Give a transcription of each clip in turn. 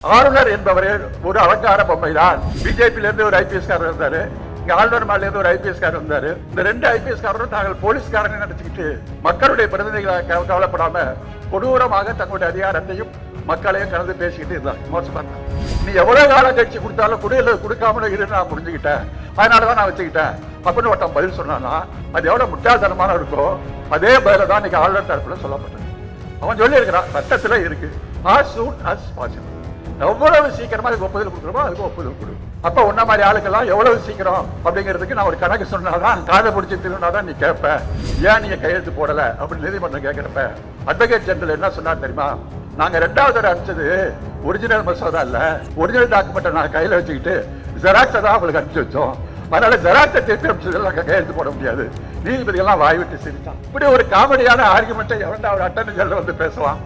ஆளுநர் என்பவர் ஒரு அலங்கார பொம்மை தான். பிஜேபியில இருந்து ஒரு ஐபிஎஸ் காரர் இருந்தாரு, இங்க ஆளுநர் மாநில இருந்து ஒரு ஐபிஎஸ் காரர் இருந்தாரு. இந்த ரெண்டு ஐபிஎஸ் காரரும் தாங்கள் போலீஸ்காரனை நினைச்சுக்கிட்டு மக்களுடைய பிரதிநிதிகளை கவலைப்படாம கொடூரமாக தங்களுடைய அதிகாரத்தையும் மக்களையும் கலந்து பேசிக்கிட்டு இருந்தாங்க. மோசமா நீ எவ்வளவு காலம் கட்சி கொடுத்தாலும் கொடுக்காமல இரு நான் புரிஞ்சுக்கிட்டேன், அதனாலதான் நான் வச்சுக்கிட்டேன் அப்படின்னு ஒருத்தன் பதில் சொன்னான்னா அது எவ்வளவு முட்டாள்தனமான இருக்கோ அதே பதில தான் இன்னைக்கு ஆளுநர் தரப்புல சொல்லப்பட்டது. அவன் சொல்லி இருக்கிறான், சட்டத்துல இருக்கு as soon as possible. எவ்வளவு சீக்கிரமா அதுக்கு ஒப்புதல் கொடுக்குறோமோ அதுக்கு ஒப்புதல் கொடு. அப்ப உன்ன மாதிரி ஆளுக்கெல்லாம் எவ்வளவு சீக்கிரம் அப்படிங்கிறதுக்கு நான் ஒரு கணக்கு சொன்னாதான், காதை பிடிச்சி திருநாதான் நீ கேட்ப, ஏன் நீங்க கையெழுத்து போடல அப்படின்னு நீதிமன்றம் கேட்கிறப்ப அட்வொகேட் ஜெனரல் என்ன சொன்னார் தெரியுமா? நாங்க ரெண்டாவது தடவை அனுப்பிச்சது ஒரிஜினல் மசோதா இல்ல, ஒரிஜினல் டாக்குமெண்ட் நான் கையில வச்சுக்கிட்டு ஜெராக்ஸை தான் அவங்களுக்கு அனுப்பிச்சு வச்சோம், அதனால ஜெராக்ஸை திருப்பி அனுப்பிச்சதெல்லாம் கையெழுத்து போட முடியாது. நீதிபதி எல்லாம் வாய் விட்டு சிரித்தான். இப்படி ஒரு காமெடியான ஆர்குமெண்ட்டை எவன்டா ஒரு அட்டர்னி ஜெனரல் வந்து பேசுவான்?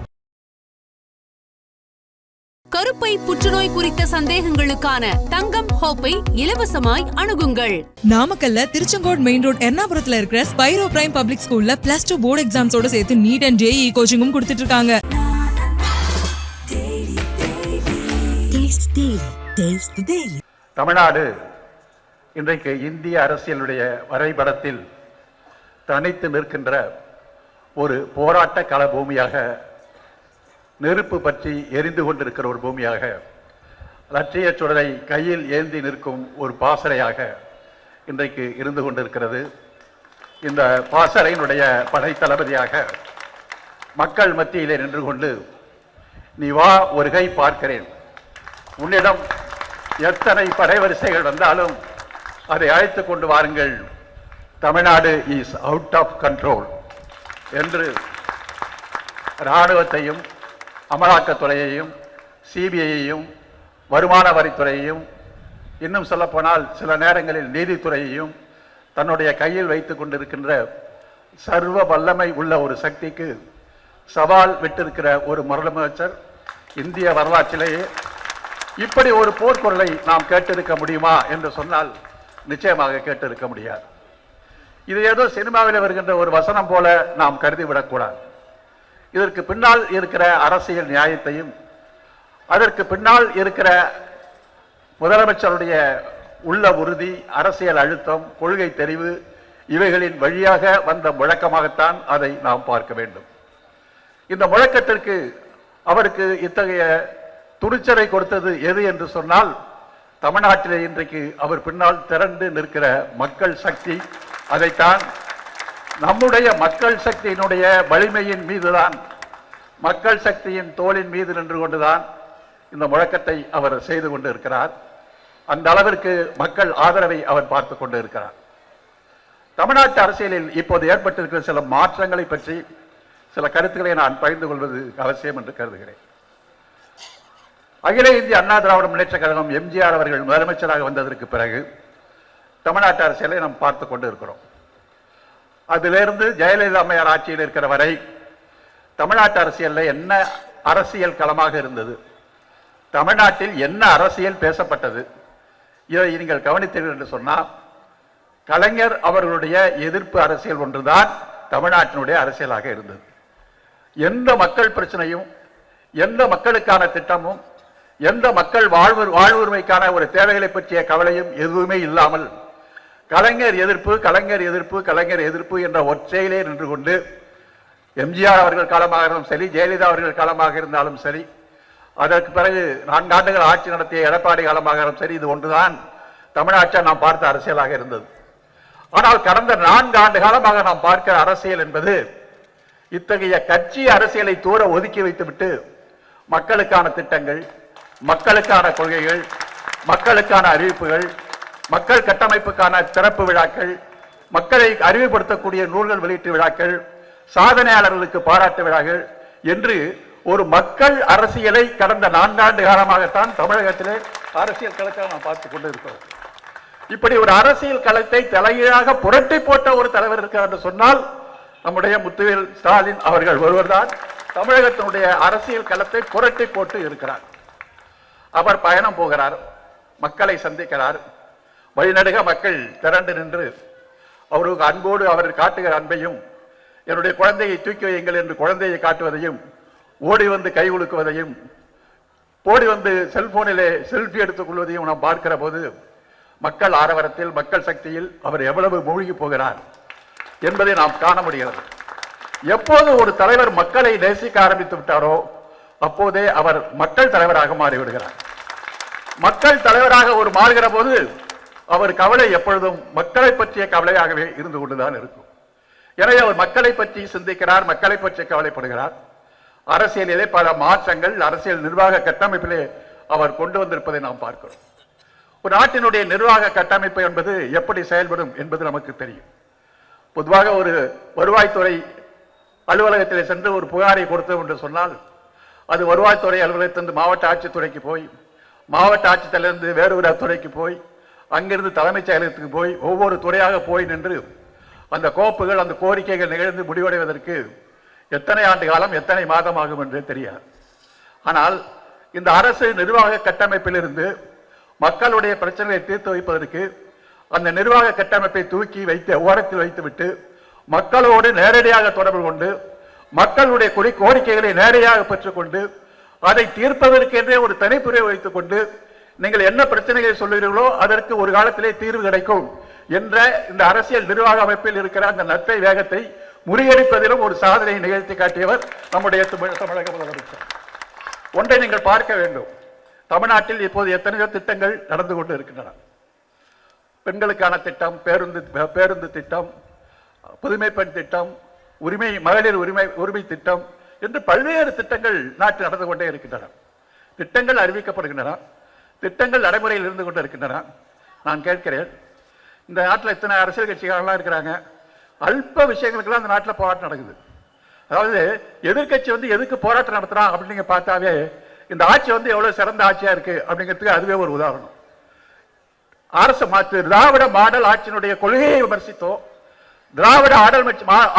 கருப்பை புற்றுநோய் குறித்த சந்தேகங்களுக்கான தங்கம் ஹோப்பை இலவசமாய் அணுகுங்கள். நாமக்கல்ல திருச்செங்கோடு மெயின் ரோட் எர்ணாபுரத்துல இருக்கிற ஸ்பைரோ பிரைம் பப்ளிக் ஸ்கூல்ல +2 போர்டு எக்ஸாம்ஸோட சேர்த்து நீட் அண்ட் JEE கோச்சிங்கும் கொடுத்துட்டு இருக்காங்க. தமிழ்நாடு இன்றைக்கு இந்திய அரசியலுடைய வரைபடத்தில் தனித்து நிற்கின்ற ஒரு போராட்ட கள பூமியாக, நெருப்பு பற்றி எரிந்து கொண்டிருக்கிற ஒரு பூமியாக, லட்சிய சுடரை கையில் ஏந்தி நிற்கும் ஒரு பாசறையாக இன்றைக்கு இருந்து கொண்டிருக்கிறது. இந்த பாசறையினுடைய படைத்தளபதியாக மக்கள் மத்தியிலே நின்று கொண்டு, நீ வா ஒரு கை பார்க்கிறேன், உன்னிடம் எத்தனை படைவரிசைகள் வந்தாலும் அதை அழைத்து கொண்டு வாருங்கள், Tamil Nadu is out of control என்று இராணுவத்தையும் அமலாக்கத்துறையையும் சிபிஐயையும் வருமான வரித்துறையையும் இன்னும் சொல்லப்போனால் சில நேரங்களில் நீதித்துறையையும் தன்னுடைய கையில் வைத்துக் கொண்டிருக்கின்ற சர்வ வல்லமை உள்ள ஒரு சக்திக்கு சவால் விட்டிருக்கிற ஒரு முதலமைச்சர் இந்திய வரலாற்றிலேயே இப்படி ஒரு போர்க்குரலை நாம் கேட்டிருக்க முடியுமா என்று சொன்னால் நிச்சயமாக கேட்டிருக்க முடியாது. இது ஏதோ சினிமாவில் வருகின்ற ஒரு வசனம் போல நாம் கருதிவிடக்கூடாது. இதற்கு பின்னால் இருக்கிற அரசியல் நியாயத்தையும், அதற்கு பின்னால் இருக்கிற முதலமைச்சருடைய உள்ள உறுதி, அரசியல் அழுத்தம், கொள்கை தெரிவு, இவைகளின் வழியாக வந்த முழக்கமாகத்தான் அதை நாம் பார்க்க வேண்டும். இந்த முழக்கத்திற்கு அவருக்கு இத்தகைய துணிச்சலை கொடுத்தது எது என்று சொன்னால், தமிழ்நாட்டிலே இன்றைக்கு அவர் பின்னால் திரண்டு நிற்கிற மக்கள் சக்தி. அதைத்தான் நம்முடைய மக்கள் சக்தியினுடைய வலிமையின் மீதுதான், மக்கள் சக்தியின் தோளின் மீது நின்று கொண்டுதான் இந்த முழக்கத்தை அவர் செய்து கொண்டு இருக்கிறார். அந்த அளவிற்கு மக்கள் ஆதரவை அவர் பார்த்து கொண்டு இருக்கிறார். தமிழ்நாட்டு அரசியலில் இப்போது ஏற்பட்டிருக்கிற சில மாற்றங்களை பற்றி சில கருத்துக்களை நான் பகிர்ந்து கொள்வது அவசியம் என்று கருதுகிறேன். அகில இந்திய அண்ணா திராவிட முன்னேற்ற கழகம் எம்ஜிஆர் அவர்கள் முதலமைச்சராக வந்ததற்கு பிறகு தமிழ்நாட்டு அரசியலை நாம் பார்த்து கொண்டு இருக்கிறோம். அதிலிருந்து ஜெயலலிதா அம்மையார் ஆட்சியில் இருக்கிற வரை தமிழ்நாட்டு அரசியலில் என்ன அரசியல் களமாக இருந்தது, தமிழ்நாட்டில் என்ன அரசியல் பேசப்பட்டது, இதை நீங்கள் கவனித்தீர்கள் என்று சொன்னால், கலைஞர் அவர்களுடைய எதிர்ப்பு அரசியல் ஒன்றுதான் தமிழ்நாட்டினுடைய அரசியலாக இருந்தது. எந்த மக்கள் பிரச்சனையும், எந்த மக்களுக்கான திட்டமும், எந்த மக்கள் வாழ்வுரிமைக்கான ஒரு தேவைகளை பற்றிய கவலையும் எதுவுமே இல்லாமல் கலைஞர் எதிர்ப்பு, கலைஞர் எதிர்ப்பு, கலைஞர் எதிர்ப்பு என்ற ஒற்றையிலே நின்று கொண்டு எம்ஜிஆர் அவர்கள் காலமாக இருந்தாலும் சரி, ஜெயலலிதா அவர்கள் காலமாக இருந்தாலும் சரி, அதற்கு பிறகு 4 ஆண்டுகள் ஆட்சி நடத்திய எடப்பாடி காலமாக இருந்தாலும் சரி, இது ஒன்றுதான் தமிழ்நாட்டில் நாம் பார்த்த அரசியலாக இருந்தது. ஆனால் கடந்த 4 ஆண்டு காலமாக நாம் பார்க்கிற அரசியல் என்பது இத்தகைய கட்சி அரசியலை தூர ஒதுக்கி வைத்துவிட்டு மக்களுக்கான திட்டங்கள், மக்களுக்கான கொள்கைகள், மக்களுக்கான அறிவிப்புகள், மக்கள் கட்டமைப்புக்கான திறப்பு விழாக்கள், மக்களை அறிவுபடுத்தக்கூடிய நூல்கள் வெளியீட்டு விழாக்கள், சாதனையாளர்களுக்கு பாராட்டு விழாக்கள் என்று ஒரு மக்கள் அரசியலை கடந்த 4 ஆண்டு காலமாகத்தான் தமிழகத்திலே அரசியல் களத்தை நாம் பார்த்துக் கொண்டு இருக்கிறோம். இப்படி ஒரு அரசியல் களத்தை தலைகீழாக புரட்டி போட்ட ஒரு தலைவர் இருக்கிறார் என்று சொன்னால் நம்முடைய முத்துவேல் ஸ்டாலின் அவர்கள் ஒருவர்தான் தமிழகத்தினுடைய அரசியல் களத்தை புரட்டி போட்டு இருக்கிறார். அவர் பயணம் போகிறார், மக்களை சந்திக்கிறார், வழிநடுக மக்கள் திரண்டு நின்று அவருக்கு அன்போடு அவர் காட்டுகிற அன்பையும், என்னுடைய குழந்தையை தூக்கி வையுங்கள் என்று குழந்தையை காட்டுவதையும், ஓடி வந்து கை குலுக்குவதையும், போடி வந்து செல்போனிலே செல்ஃபி எடுத்துக் கொள்வதையும் நாம் பார்க்கிற போது மக்கள் ஆரவாரத்தில், மக்கள் சக்தியில் அவர் எவ்வளவு மூழ்கி போகிறார் என்பதை நாம் காண முடிகிறது. எப்போது ஒரு தலைவர் மக்களை நேசிக்க ஆரம்பித்து விட்டாரோ அப்போதே அவர் மக்கள் தலைவராக மாறிவிடுகிறார். மக்கள் தலைவராக ஒரு மாறுகிற போது அவர் கவலை எப்பொழுதும் மக்களை பற்றிய கவலையாகவே இருந்து கொண்டுதான் இருக்கும். எனவே அவர் மக்களை பற்றி சிந்திக்கிறார், மக்களை பற்றி கவலைப்படுகிறார். அரசியலிலே பல மாற்றங்கள் அரசியல் நிர்வாக கட்டமைப்பிலே அவர் கொண்டு வந்திருப்பதை நாம் பார்க்கிறோம். ஒரு நாட்டினுடைய நிர்வாக கட்டமைப்பு என்பது எப்படி செயல்படும் என்பது நமக்கு தெரியும். பொதுவாக ஒரு வருவாய்த்துறை அலுவலகத்தில் சென்று ஒரு புகாரை கொடுத்தோம் என்று சொன்னால் அது வருவாய்த்துறை அலுவலகத்திலிருந்து மாவட்ட ஆட்சித்துறைக்கு போய், மாவட்ட ஆட்சித்தலைவரிலிருந்து வேறு ஒரு துறைக்கு போய், அங்கிருந்து தலைமைச் செயலகத்துக்கு போய், ஒவ்வொரு துறையாக போய் நின்று அந்த கோப்புகள், அந்த கோரிக்கைகள் நிகழ்ந்து முடிவடைவதற்கு எத்தனை ஆண்டு காலம், எத்தனை மாதம் ஆகும் என்று தெரியாது. ஆனால் இந்த அரசு நிர்வாக கட்டமைப்பிலிருந்து மக்களுடைய பிரச்சனைகளை தீர்த்து வைப்பதற்கு அந்த நிர்வாக கட்டமைப்பை தூக்கி வைத்து ஓரத்தில் வைத்துவிட்டு மக்களோடு நேரடியாக தொடர்பு கொண்டு மக்களுடைய கோரிக்கைகளை நேரடியாக பெற்றுக்கொண்டு அதை தீர்ப்பதற்கென்றே ஒரு தனிப்பிரிவை வைத்துக் கொண்டு நீங்கள் என்ன பிரச்சனைகளை சொல்லுகிறீர்களோ அதற்கு ஒரு காலத்திலே தீர்வு கிடைக்கும் என்ற இந்த அரசியல் நிர்வாக அமைப்பில் இருக்கிற அந்த நட்பை வேகத்தை முறியடிப்பதிலும் ஒரு சாதனையை நிகழ்த்தி காட்டியவர் நம்முடைய தமிழக முதலமைச்சர். ஒன்றை நீங்கள் பார்க்க வேண்டும், தமிழ்நாட்டில் இப்போது எத்தனையோ திட்டங்கள் நடந்து கொண்டு இருக்கின்றன. பெண்களுக்கான திட்டம், பேருந்து திட்டம், புதுமை பெண் திட்டம், மகளிர் உரிமை திட்டம் என்று பல்வேறு திட்டங்கள் நாட்டில் நடந்து கொண்டே இருக்கின்றன. திட்டங்கள் அறிவிக்கப்படுகின்றன, திட்டங்கள் நடைமுறையில் இருந்து கொண்டு இருக்கின்றன. நான் கேட்கிறேன், இந்த நாட்டில் இத்தனை அரசியல் கட்சிகள்லாம் இருக்கிறாங்க, அல்ப விஷயங்களுக்கெல்லாம் இந்த நாட்டில் போராட்டம் நடக்குது. அதாவது எதிர்கட்சி வந்து எதுக்கு போராட்டம் நடத்துறான் அப்படின்னு நீங்க பார்த்தாவே இந்த ஆட்சி வந்து எவ்வளவு சிறந்த ஆட்சியா இருக்கு அப்படிங்கிறதுக்கு அதுவே ஒரு உதாரணம். அரசு மாற்று திராவிட மாடல் ஆட்சியினுடைய கொள்கையை விமர்சித்தோ, திராவிட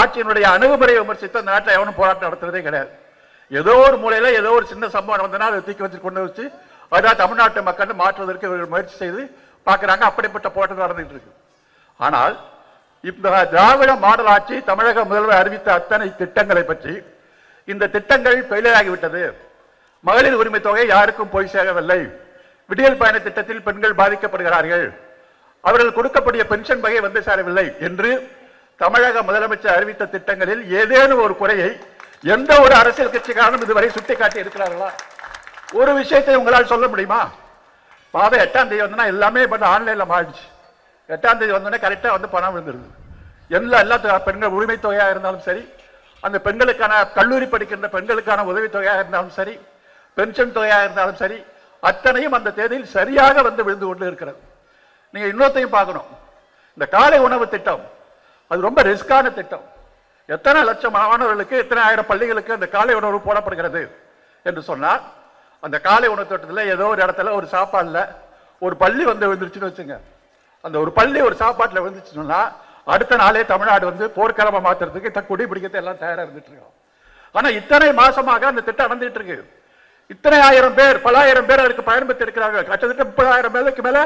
ஆட்சியினுடைய அணுகுமுறையை விமர்சித்தோ இந்த நாட்டில் எவனும் போராட்டம் நடத்துறதே கிடையாது. ஏதோ ஒரு மூலையில ஏதோ ஒரு சின்ன சம்பவம் வந்தனா அதை தூக்கி வச்சு கொண்டு வச்சு அதாவது தமிழ்நாட்டு மக்கள் மாற்றுவதற்கு இவர்கள் முயற்சி செய்து பார்க்கிறாங்க. அப்படிப்பட்ட போராட்டம் நடந்துட்டு இருக்கு. ஆனால் இந்த திராவிட மாடல் ஆட்சி தமிழக முதல்வர் அறிவித்த அத்தனை திட்டங்களை பற்றி, இந்த திட்டங்கள் ஃபெயிலியராகிவிட்டது, மகளிர் உரிமை தொகை யாருக்கும் போய் சேரவில்லை, விடியல் பயண திட்டத்தில் பெண்கள் பாதிக்கப்படுகிறார்கள், அவர்கள் கொடுக்கக்கூடிய பென்ஷன் வகை வந்து சேரவில்லை என்று தமிழக முதலமைச்சர் அறிவித்த திட்டங்களில் ஏதேனும் ஒரு குறையை எந்த ஒரு அரசியல் கட்சிக்காரனும் இதுவரை சுட்டிக்காட்டி இருக்கிறார்களா? ஒரு விஷயத்தை உங்களால் சொல்ல முடியுமா? மாதம் 8ஆம் தேதி வந்தோன்னா எல்லாமே பண்ண ஆன்லைன்ல மாறிடுச்சு. 8ஆம் தேதி வந்தோடனே கரெக்டா வந்து பணம் விழுந்துருது. எல்லா பெண்கள் உரிமை தொகையாக இருந்தாலும் சரி, அந்த பெண்களுக்கான கல்லூரி படிக்கின்ற பெண்களுக்கான உதவி தொகையாக இருந்தாலும் சரி, பென்ஷன் தொகையாக இருந்தாலும் சரி, அத்தனையும் அந்த தேதியில் சரியாக வந்து விழுந்து கொண்டு இருக்கிறது. நீங்க இன்னொருத்தையும் பார்க்கணும், இந்த காலை உணவு திட்டம் அது ரொம்ப ரிஸ்கான திட்டம். எத்தனை லட்சம் மாணவர்களுக்கு, எத்தனை ஆயிரம் பள்ளிகளுக்கு அந்த காலை உணவு போடப்படுகிறது என்று சொன்னால், அந்த காலை உணவு திட்டத்தில் ஏதோ ஒரு இடத்துல ஒரு சாப்பாடுல ஒரு பள்ளி வந்து விழுந்துருச்சுன்னு வச்சுங்க, அந்த ஒரு பள்ளி ஒரு சாப்பாட்டில் விழுந்துச்சுன்னா அடுத்த நாளே தமிழ்நாடு வந்து போர்க்களமா மாத்துறதுக்கு குடி பிடிக்கிறது எல்லாம் தயாரா இருந்துட்டு இருக்கோம். ஆனா இத்தனை மாசமாக அந்த திட்டம் நடந்துட்டு இருக்கு. இத்தனை ஆயிரம் பேர், பல ஆயிரம் பேர் அதுக்கு பயன்படுத்தி இருக்கிறார்கள். கிட்டத்தட்ட 30,000 பேருக்கு மேல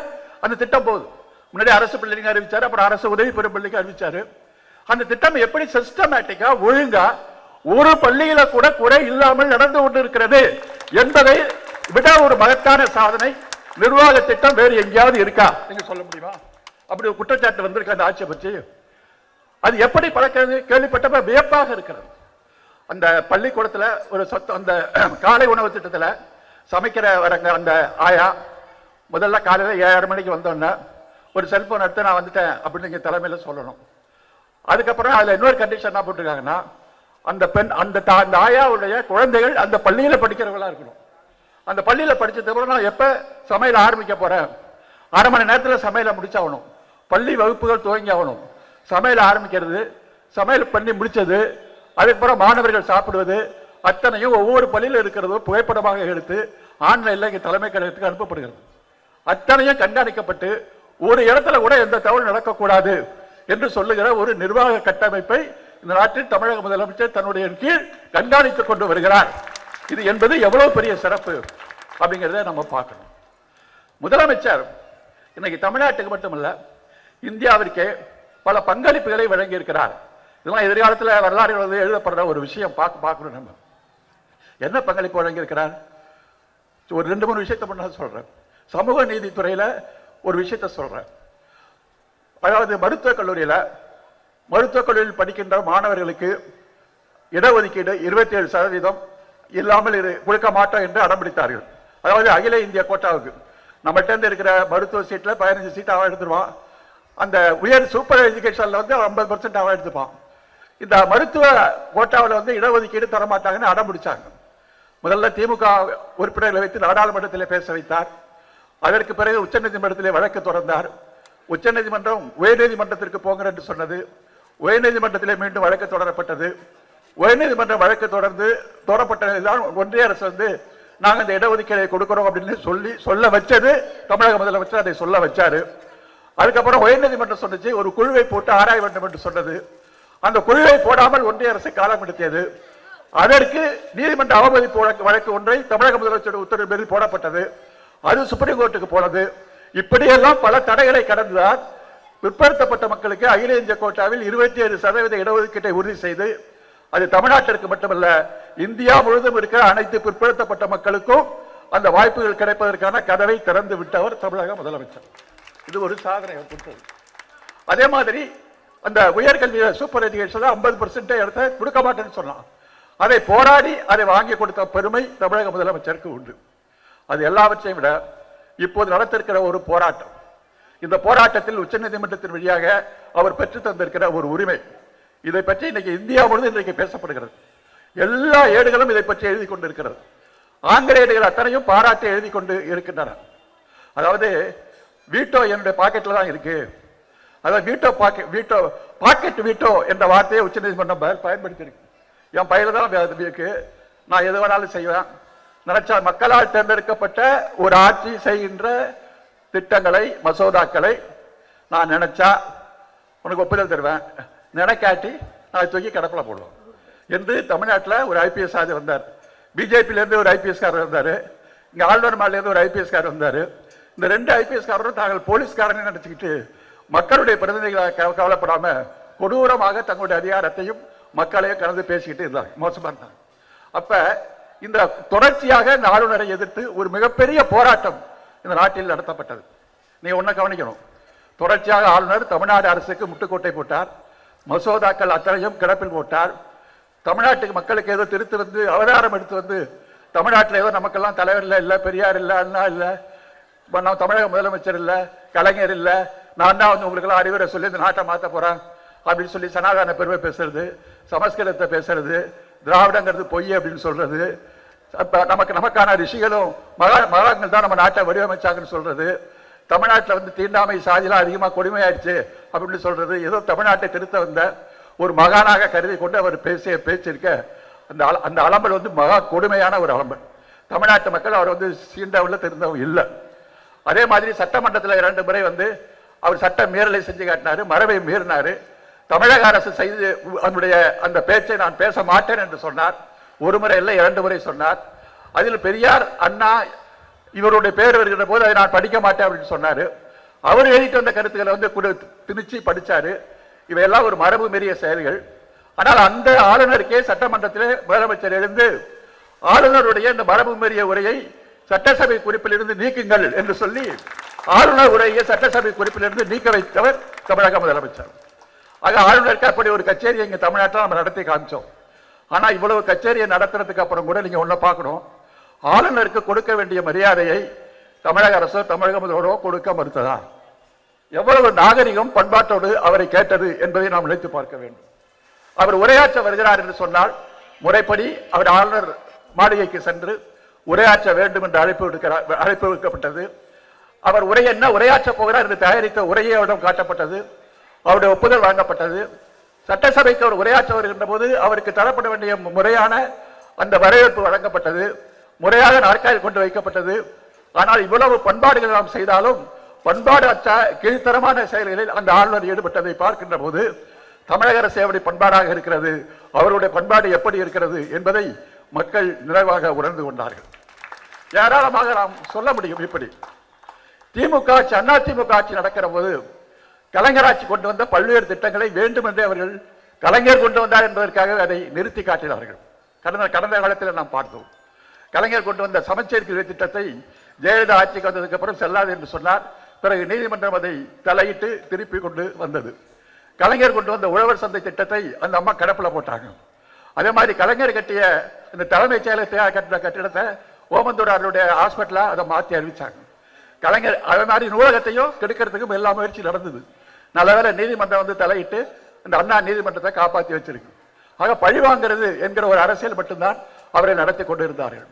அந்த திட்டம் போகுது. முன்னாடி அரசு பள்ளிக்கு அறிவிச்சாரு, அப்புறம் அரசு உதவி பெறும் பள்ளிக்கு அறிவிச்சாரு. அந்த திட்டம் எப்படி சிஸ்டமேட்டிக்கா ஒழுங்கா ஒரு பள்ளியில கூட குறை இல்லாமல் நடந்து கொண்டு இருக்கிறது என்பதை விட ஒரு மகத்தான சாதனை நிர்வாக திட்டம் வேறு எங்கேயாவது இருக்கா நீங்க சொல்ல முடியுமா? அப்படி ஒரு குற்றச்சாட்டு வந்திருக்கு அந்த ஆட்சியை பற்றி. அது எப்படி பழக்கிறது கேள்விப்பட்டப்ப வியப்பாக இருக்கிறது. அந்த பள்ளிக்கூடத்துல ஒரு அந்த காலை உணவு திட்டத்துல சமைக்கிற வரங்க அந்த ஆயா முதல்ல காலையில 7:30 மணிக்கு வந்தோன்னா ஒரு செல்போன் எடுத்து நான் வந்துட்டேன் அப்படின்னு நீங்க தலைமையில சொல்லணும். அதுக்கப்புறம் அதுல இன்னொரு கண்டிஷன் என்ன போட்டிருக்காங்கன்னா, அந்த பெண் அந்த ஆயாவுடைய குழந்தைகள் அந்த பள்ளியில படிக்கிறவங்களா இருக்கணும். அந்த பள்ளியில படிச்சதுக்கு அப்புறம் நான் எப்ப சமையல் ஆரம்பிக்க போறேன், 1/2 மணி நேரத்தில் சமையலை முடிச்சாகணும், பள்ளி வகுப்புகள் துவங்கி ஆகணும், சமையல் ஆரம்பிக்கிறது, சமையல் பண்ணி முடிச்சது, அதுக்கப்புறம் மாணவர்கள் சாப்பிடுவது அத்தனையும் ஒவ்வொரு பள்ளியில் இருக்கிறதோ புகைப்படமாக எடுத்து ஆன்லைன்ல இங்க தலைமை கழகத்துக்கு அனுப்பப்படுகிறது. அத்தனையும் கண்காணிக்கப்பட்டு ஒரு இடத்துல கூட எந்த தவறு நடக்கக்கூடாது என்று சொல்லுகிற ஒரு நிர்வாக கட்டமைப்பை இந்த நாட்டில் தமிழக முதலமைச்சர் தன்னுடைய கீழ் கண்காணித்துக் கொண்டு வருகிறார். இது என்பது எவ்வளவு பெரிய சிறப்பு அப்படிங்கிறத நம்ம பார்க்கணும். முதலமைச்சர் இன்னைக்கு தமிழ்நாட்டுக்கு மட்டுமல்ல இந்தியாவிற்கே பல பங்களிப்புகளை வழங்கி இருக்கிறார். இதெல்லாம் எதிர்காலத்தில் வரலாறு எழுதப்படுற ஒரு விஷயம் பார்க்கணும். நம்ம என்ன பங்களிப்பு வழங்கி இருக்கிறார்? ஒரு 2-3 விஷயத்தை பண்ண சொல்றேன். சமூக நீதித்துறையில ஒரு விஷயத்தை சொல்றேன். அதாவது மருத்துவக் கல்லூரியில் படிக்கின்ற மாணவர்களுக்கு இடஒதுக்கீடு 27% இல்லாமல் கொடுக்க மாட்டோம் என்று அடம்பிடித்தார்கள். அதாவது அகில இந்திய கோட்டாவுக்கு நம்மகிட்ட இருந்து இருக்கிற மருத்துவ சீட்ல 15 சீட் அவன் எடுத்துருவான். அந்த உயர் சூப்பர் எஜுகேஷன்ல வந்து 50% அவன் எடுத்துப்பான். இந்த மருத்துவ கோட்டாவில் வந்து இடஒதுக்கீடு தரமாட்டாங்கன்னு அடம்பிடிச்சாங்க. முதல்ல திமுக உறுப்பினர்களை வைத்து நாடாளுமன்றத்தில் பேச வைத்தார். அதற்கு பிறகு உச்சநீதிமன்றத்திலே வழக்கு தொடர்ந்தார். உச்சநீதிமன்றம் உயர்நீதிமன்றத்திற்கு போங்க என்று சொன்னது. உயர்நீதிமன்றத்திலே மீண்டும் வழக்கு தொடரப்பட்டது. உயர்நீதிமன்ற வழக்கு தொடரப்பட்டதுதான் ஒன்றிய அரசு வந்து நாங்கள் இந்த இடஒதுக்கீடை கொடுக்கிறோம் அப்படின்னு சொல்ல வச்சது தமிழக முதலமைச்சர். அதை சொல்ல வச்சாரு. அதுக்கப்புறம் உயர்நீதிமன்றம் சொன்னது ஒரு குழுவை போட்டு ஆராய வேண்டும் என்று சொன்னது. அந்த குழுவை போடாமல் ஒன்றிய அரசு காலம் எடுத்தது. அதற்கு நீதிமன்ற அவமதிப்பு வழக்கு ஒன்றை தமிழக முதலமைச்சர் உத்தரவு பேரில் போடப்பட்டது. அது சுப்ரீம் கோர்ட்டுக்கு போனது. இப்படியெல்லாம் பல தடைகளை கடந்துதான் பிற்படுத்தப்பட்ட மக்களுக்கு அகில இந்திய கோட்டாவில் 27% இடஒதுக்கீட்டை உறுதி செய்து அது தமிழ்நாட்டிற்கு மட்டுமல்ல இந்தியா முழுவதும் இருக்கிற அனைத்து பிற்படுத்தப்பட்ட மக்களுக்கும் அந்த வாய்ப்புகள் கிடைப்பதற்கான கதவை திறந்து விட்டவர் தமிழக முதலமைச்சர். இது ஒரு சாதனை. அதே மாதிரி அந்த உயர்கல்வி சூப்பர் எஜுகேஷன் 50% இடத்தை கொடுக்க மாட்டேன்னு சொன்னான். அதை போராடி அதை வாங்கி கொடுத்த பெருமை தமிழக முதலமைச்சருக்கு உண்டு. அது எல்லாவற்றையும் விட இப்போது நடத்திருக்கிற ஒரு போராட்டம். இந்த போராட்டத்தில் உச்சநீதிமன்றத்தின் வழியாக அவர் பெற்று தந்திருக்கிற ஒரு உரிமை, இதை பற்றி இன்னைக்கு இந்தியா முழுவதும் இன்றைக்கு பேசப்படுகிறது. எல்லா ஏடுகளும் இதை பற்றி எழுதி கொண்டிருக்கிறது. ஆங்கில ஏடுகள் அத்தனையும் பாராட்டி எழுதி கொண்டு இருக்கின்றன. அதாவது வீட்டோ என்னுடைய பாக்கெட்ல தான் இருக்கு. அதாவது பாக்கெட் வீட்டோ என்ற வார்த்தையை உச்சநீதிமன்றம் பயன்படுத்தி இருக்கு. என் பையில தான் இருக்கு. நான் எது வேணாலும் செய்வேன். நினைச்சா மக்களால் தேர்ந்தெடுக்கப்பட்ட ஒரு ஆட்சி செய்கின்ற திட்டங்களை மசோதாக்களை நான் நினைச்சா உனக்கு ஒப்புதல் தருவேன், நினைக்காட்டி நான் தூக்கி கடப்பில் போடுவோம் என்று தமிழ்நாட்டில் ஒரு ஐபிஎஸ் ஆதி வந்தார். பிஜேபியிலேருந்து ஒரு ஐபிஎஸ் காரர் வந்தார். இங்கே ஆளுநர் மாநிலேருந்து ஒரு ஐபிஎஸ் காரர் வந்தார். இந்த 2 ஐபிஎஸ் காரரும் தாங்கள் போலீஸ்காரனை நினைச்சுக்கிட்டு மக்களுடைய பிரதிநிதிகளாக கவலைப்படாம கொடூரமாக தங்களுடைய அதிகாரத்தையும் மக்களையும் கலந்து பேசிக்கிட்டு இருந்தாங்க. மோசமா இருந்தாங்க. அப்ப இந்த தொடர்ச்சியாக இந்த ஆளுநரை எதிர்த்து ஒரு மிகப்பெரிய போராட்டம் இந்த நாட்டில் நடத்தப்பட்டது. நீ ஒன்ன கவனிக்கணும். தொடர்ச்சியாக ஆளுநர் தமிழ்நாடு அரசுக்கு முட்டுக்கோட்டை போட்டார். மசோதாக்கள் அத்தனையும் கிடப்பில் போட்டார். தமிழ்நாட்டுக்கு மக்களுக்கு ஏதோ திருத்து வந்து அவதாரம் எடுத்து வந்து தமிழ்நாட்டில் ஏதோ நமக்கெல்லாம் தலைவர் இல்லை, பெரியார் இல்லை, அண்ணா இல்லை, நம்ம தமிழக முதலமைச்சர் இல்லை, கலைஞர் இல்லை, நான் தான் வந்து உங்களுக்கெல்லாம் அறிவுரை சொல்லி இந்த நாட்டை மாற்ற போறேன் அப்படின்னு சொல்லி சனாதன பெருமை பேசுறது, சமஸ்கிருதத்தை பேசுறது, திராவிடங்கிறது பொய் அப்படின்னு சொல்றது, நமக்கான ரிஷிகளும் மகான்கள் தான் நம்ம நாட்டை வடிவமைச்சாங்கன்னு சொல்றது, தமிழ்நாட்டில் வந்து தீண்டாமை சாதிலாம் அதிகமாக கொடுமையாயிடுச்சு அப்படின்னு சொல்றது, ஏதோ தமிழ்நாட்டை திருத்த வந்த ஒரு மகானாக கருதி கொண்டு அவர் பேசிய பேச்சிருக்க அந்த அலம்பல் வந்து மகா கொடுமையான ஒரு அலம்பல். தமிழ்நாட்டு மக்கள் அவர் வந்து சீண்டவுள்ள தெரிந்தவங்க இல்லை. அதே மாதிரி சட்டமன்றத்தில் 2 முறை வந்து அவர் சட்ட மீறலை செஞ்சு காட்டினாரு, மரபை மீறினாரு. தமிழக அரசு செய்து அதனுடைய அந்த பேச்சை நான் பேச மாட்டேன் என்று சொன்னார். 1 முறை இல்லை 2 முறை சொன்னார். அதில் பெரியார், அண்ணா இவருடைய பேர் வருகிற போது அதை நான் படிக்க மாட்டேன் அப்படின்னு சொன்னாரு. அவர் எழுதிட்டு வந்த கருத்துக்களை வந்து திணிச்சு படிச்சாரு. இவையெல்லாம் ஒரு மரபு மீறிய செயல்கள். ஆனால் அந்த ஆளுநருக்கே சட்டமன்றத்திலே முதலமைச்சர் எழுந்து ஆளுநருடைய இந்த மரபு மீறிய உரையை சட்டசபை குறிப்பிலிருந்து நீக்குங்கள் என்று சொல்லி ஆளுநர் உரையை சட்டசபை குறிப்பிலிருந்து நீக்க வைத்தவர் தமிழக முதலமைச்சர். ஆக ஆளுநருக்கு அப்படி ஒரு கச்சேரி இங்க தமிழ்நாட்டில் நம்ம நடத்தி காமிச்சோம். ஆனா இவ்வளவு கச்சேரியை நடத்துறதுக்கு அப்புறம் கூட நீங்க ஒண்ணு பார்க்கணும், ஆளுநருக்கு கொடுக்க வேண்டிய மரியாதையை தமிழக அரசோ தமிழக முதல்வரோ கொடுக்க மறுத்ததா? எவ்வளவு நாகரிகம் பண்பாட்டோடு அவரை கேட்டது என்பதை நாம் நினைத்து பார்க்க வேண்டும். அவர் உரையாற்ற வருகிறார் என்று சொன்னால் முறைப்படி அவர் ஆளுநர் மாளிகைக்கு சென்று உரையாற்ற வேண்டும் என்று அழைப்பு விடுக்கப்பட்டது. அவர் என்ன உரையாற்ற போகிறார் என்று தயாரித்த உரையை அவரிடம் காட்டப்பட்டது. அவருடைய ஒப்புதல் வழங்கப்பட்டது. சட்டசபைக்கு அவர் உரையாற்ற வருகின்ற போது அவருக்கு தரப்பட வேண்டிய முறையான அந்த வரவேற்பு வழங்கப்பட்டது. முறையாக நாற்காலில் கொண்டு வைக்கப்பட்டது. ஆனால் இவ்வளவு பண்பாடுகள் நாம் செய்தாலும் பண்பாடு அற்ற கீழ்த்தரமான செயல்களில் அந்த ஆளுநர் ஈடுபட்டதை பார்க்கின்ற போது தமிழக அரசு எப்படி பண்பாடாக இருக்கிறது, அவருடைய பண்பாடு எப்படி இருக்கிறது என்பதை மக்கள் நிறைவாக உணர்ந்து கொண்டார்கள். ஏராளமாக நாம் சொல்ல முடியும். இப்படி திமுக ஆட்சி, அண்ணா திமுக ஆட்சி நடக்கிற போது கலைஞர் ஆட்சி கொண்டு வந்த பல்வேறு திட்டங்களை வேண்டுமென்றே அவர்கள் கலைஞர் கொண்டு வந்தார் என்பதற்காக அதை நிறுத்தி காட்டினார்கள். கடந்த காலத்தில் நாம் பார்த்தோம். கலைஞர் கொண்டு வந்த சமச்சீர் கல்வி திட்டத்தை ஜெயலலிதா ஆட்சிக்கு வந்ததுக்கு அப்புறம் செல்லாது என்று சொன்னார். பிறகு நீதிமன்றம் அதை தலையிட்டு திருப்பி கொண்டு வந்தது. கலைஞர் கொண்டு வந்த உழவர் சந்தை திட்டத்தை அந்த அம்மா கடப்பில் போட்டாங்க. அதே மாதிரி கலைஞர் கட்டிய இந்த தலைமைச் செயலகத்தையாக கட்டின கட்டிடத்தை ஓமந்தூராருடைய ஹாஸ்பிட்டலா அதை மாற்றி அறிவிச்சாங்க. கலைஞர் அதே மாதிரி நூலகத்தையும் கெடுக்கிறதுக்கும் எல்லா முயற்சி நடந்தது. நல்லவேளை நீதிமன்றம் வந்து தலையிட்டு இந்த அண்ணா நீதிமன்றத்தை காப்பாற்றி வச்சிருக்கு. ஆக பழிவாங்கிறது என்கிற ஒரு அரசியல் மட்டும்தான் அவரை நடத்தி கொண்டு இருந்தார்கள்.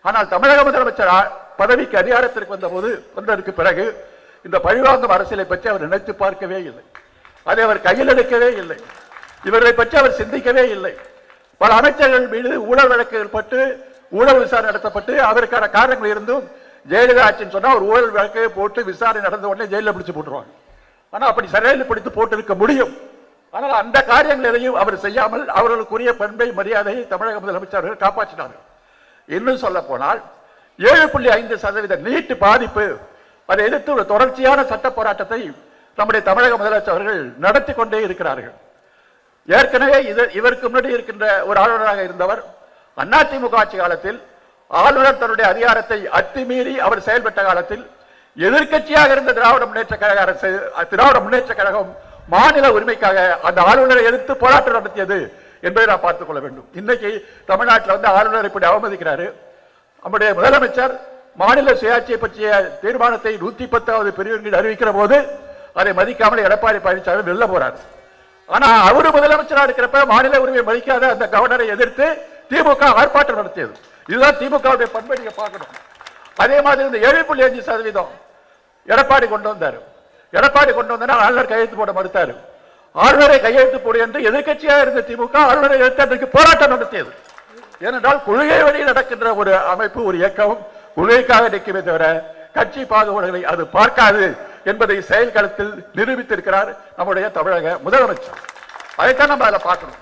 ஆனால் தமிழக முதலமைச்சர் பதவிக்கு அதிகாரத்திற்கு வந்ததற்கு பிறகு இந்த பழிவாங்கும் அரசியலை பற்றி அவர் நினைத்து பார்க்கவே இல்லை. அதை அவர் கையில் எடுக்கவே இல்லை. இவர்களை பற்றி அவர் சிந்திக்கவே இல்லை. பல அமைச்சர்கள் மீது ஊழல் வழக்குகள் பட்டு ஊழல் விசாரணை நடத்தப்பட்டு அதற்கான காரணங்கள் இருந்தும் ஜெயலலிதா ஆட்சின்னு சொன்னா ஒரு ஊழல் வழக்கை போட்டு விசாரணை நடந்த உடனே ஜெயிலில் பிடிச்சு போட்டுருவாங்க. ஆனா அப்படி சிறையில் பிடித்து போட்டிருக்க முடியும். ஆனால் அந்த காரியங்கள் எதையும் அவர் செய்யாமல் அவர்களுக்குரிய பண்பை மரியாதையை தமிழக முதலமைச்சர்கள் காப்பாற்றினார்கள். இன்னும் சொல்ல போனால் 7.5% நீட் பாதிப்பு அதை எதிர்த்து ஒரு தொடர்ச்சியான சட்ட போராட்டத்தை நம்முடைய தமிழக முதலமைச்சர் அவர்கள் நடத்தி கொண்டே இருக்கிறார்கள். ஏற்கனவே இவருக்கு முன்னாடி இருக்கின்ற ஒரு ஆளுநராக இருந்தவர் அதிமுக ஆட்சி காலத்தில் ஆளுநர் தன்னுடைய அதிகாரத்தை அத்துமீறி அவர் செயல்பட்ட காலத்தில் எதிர்க்கட்சியாக இருந்த திராவிட முன்னேற்ற கழகம் மாநில உரிமைக்காக அந்த ஆளுநரை எதிர்த்து போராட்டம் நடத்தியது என்பதை நாம் பார்த்துக் கொள்ள வேண்டும். இன்னைக்கு தமிழ்நாட்டில் வந்து ஆளுநர் இப்படி அவமதிக்கிறாரு. நம்முடைய முதலமைச்சர் மாநில சுயாட்சியை பற்றிய தீர்மானத்தை 110வது பிரிவின் அறிவிக்கிற போது அதை மதிக்காமல் எடப்பாடி பழனிசாமி வெளில போறார். ஆனா அவரு முதலமைச்சராக இருக்கிறப்ப மாநில உரிமையை மதிக்காத அந்த கவர்னரை எதிர்த்து திமுக ஆர்ப்பாட்டம் நடத்தியது. இதுதான் திமுகவுடைய பண்பை நீங்க பார்க்கணும். அதே மாதிரி இந்த 7.5% எடப்பாடி கொண்டு வந்தார். எடப்பாடி கொண்டு வந்தா ஆளுநர் கையெழுத்து போட மறுத்தாரு. ஆளுநரை கையெழுத்து போடு என்று எதிர்கட்சியாக இருந்த திமுக ஆளுநரை எதிர்த்து அதற்கு போராட்டம் நடத்தியது. ஏனென்றால் கொள்கை வழியில் நடக்கின்ற ஒரு அமைப்பு ஒரு இயக்கம் கொள்கைக்காக நிற்கவே தவிர கட்சி பாகுபாடுகளை அது பார்க்காது என்பதை செயல்களத்தில் நிரூபித்திருக்கிறார் நம்முடைய தமிழக முதலமைச்சர். அதைத்தான் நம்ம அதில் பார்க்கணும்.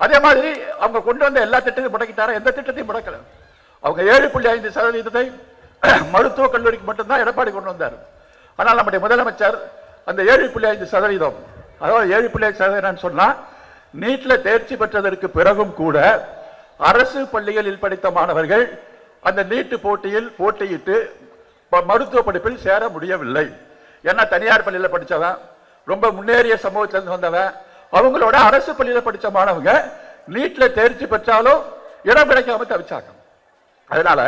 அதே மாதிரி அவங்க கொண்டு வந்த எல்லா திட்டத்தையும் முடக்கிட்டாரா? எந்த திட்டத்தையும் முடக்கல. அவங்க 7.5% மருத்துவக் கல்லூரிக்கு மட்டும்தான் எடப்பாடி கொண்டு வந்தார். ஆனால் நம்முடைய முதலமைச்சர் அந்த 7.5% அதாவது 7.5% சொன்னா நீட்ல தேர்ச்சி பெற்றதற்கு பிறகும் கூட அரசு பள்ளிகளில் படித்த மாணவர்கள் அந்த நீட்டு போட்டியில் போட்டியிட்டு மருத்துவ படிப்பில் சேர முடியவில்லை. ஏன்னா தனியார் பள்ளியில் படித்தவன் ரொம்ப முன்னேறிய சமூகத்திலிருந்து வந்தவன் அவங்களோட அரசு பள்ளியில் படித்த மாணவங்க நீட்ல தேர்ச்சி பெற்றாலும் இடம் கிடைக்காம தவிச்சாங்க. அதனால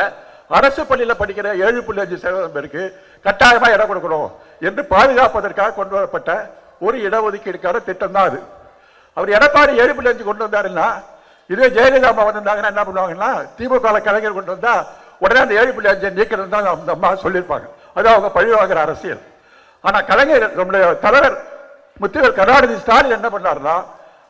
அரசு பள்ளியில் படிக்கிற 7.5% பேருக்கு கட்டாயமா இடம் கொடுக்கணும் என்று பாதுகாப்பதற்காக கொண்டு வரப்பட்ட ஒரு இடஒதுக்கீடுக்கான திட்டம் தான் அது. அவர் எடப்பாடி 7.5 கொண்டு வந்தாருன்னா இதே ஜெயலலிதா அம்மா வந்திருந்தாங்கன்னா என்ன பண்ணுவாங்கன்னா திமுக கலைஞர் கொண்டு வந்தா உடனே அந்த 7.5 நீக்கிறது தான் அந்த அம்மா சொல்லியிருப்பாங்க. அது அவங்க பழிவாகிற அரசியல். ஆனா கலைஞர் நம்முடைய தலைவர் முத்துவேல் கருணாநிதி ஸ்டாலின் என்ன பண்ணார்னா